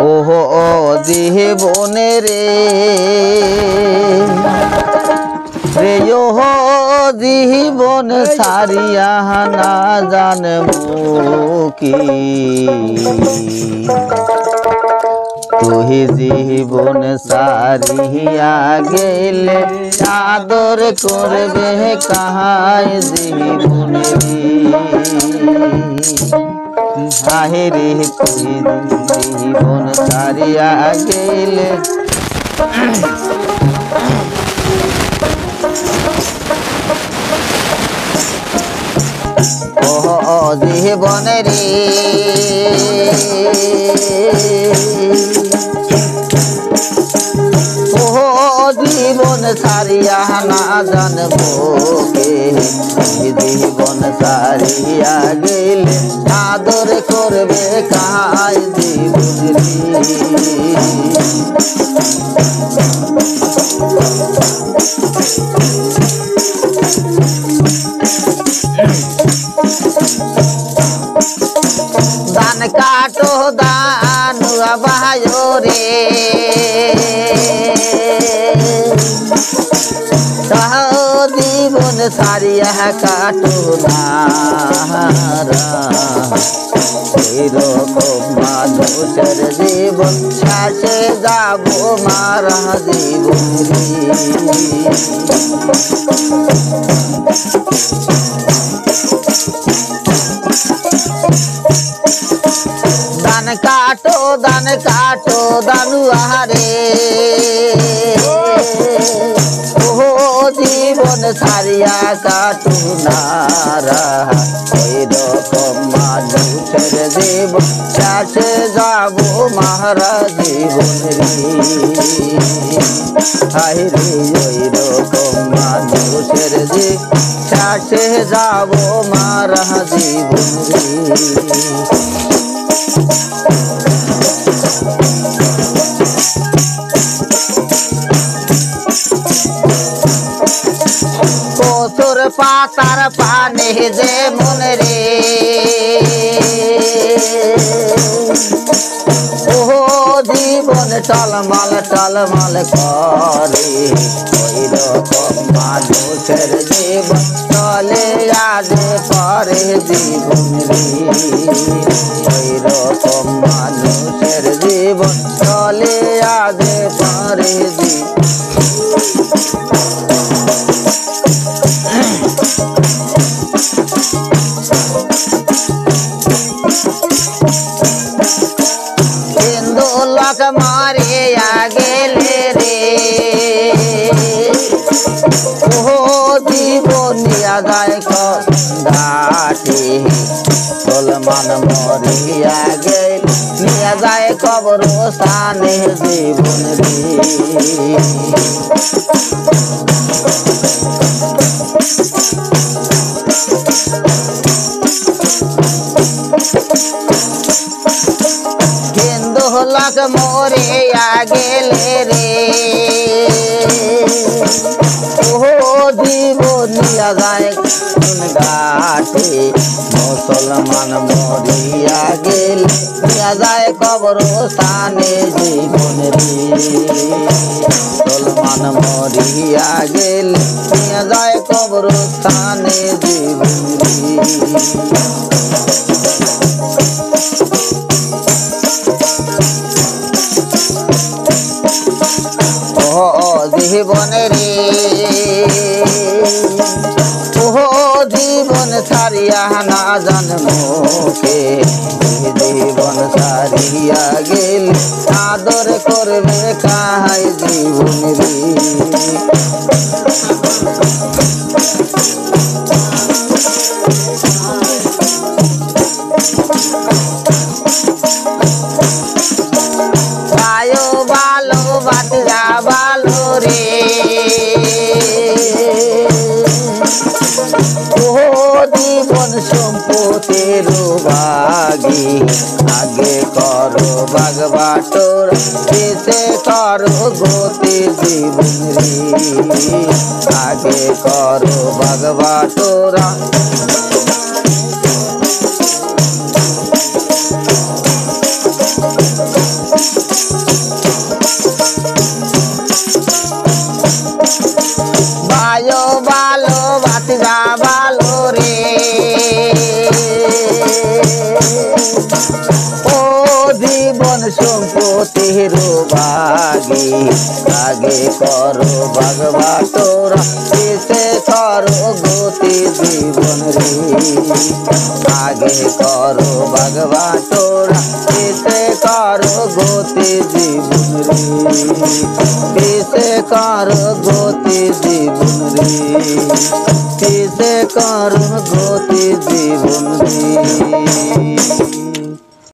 ওহো জীবনে রে ওহো জীবন সারিয়া না জানবো কি তুই জীবন সারিয়া গেলে আদর করবে কাহাই জীবনে রে তুই জীবন সারিয়া গেলে ও জীবন রে জীবন সারিয়া না জানবো কে জীবন সারিয়া গেলে আদর করবে কাহাই জীবন দান কাটো দান বাহায়ো রে জীবন সারিয়া কাটো না এরকম মানুষের জীবন শেষে যাব মারা জীবন দান কাটো দানু আহারে জীবন সারিয়া কাটু নারা এরকম মানুষের জীবন শেষে যাব মারা জীবন হায় রে ওইরকম মানুষের জীবন শেষে যাব মারা জীবন কচুর পাতার পানে যে মনে রে ও জীবন টলমল টলমল করে ওইরকম মানুষের জীবন চলে আজ পরে জীবন রে ওইরকম মানুষের জীবন চলে আজ পরে জীবন লোক মারিয়া গেলে রে ও জীবন নিয়া যায় ঘাটে সলমান মরিয়া গেল নিয়া যায় কবর স্থানে জীবন রে লাখ মোরে গেলে রে ও জীবন নিয়া যায় ঘাটে মুসলমান মরিয়া গেল নিয়া যায় কবর স্থানে জীবন রে মুসলমান মরিয়া গেল নিয়া যায় কবর স্থানে জীবন জীবন রে ও জীবন সারিয়া না জানবো কে জীবন সারিয়া গেল আদর করবে কাহাই জীবন রে ভালো বাতিরা ভালো রে ও জীবন সম্পত্তির বাগি আগে করো বাগবাটোর পেছে করো গতি জীবন রে আগে করো বাগবাটোরা গতির বাগি আগে করো বাগবা তোরা পিছে করো গতি জীবন রে আগে করো বাগবা তোরা পিছে করো গতি জীবন রে পিছে করো গতি জীবন রে পিছে করো গতি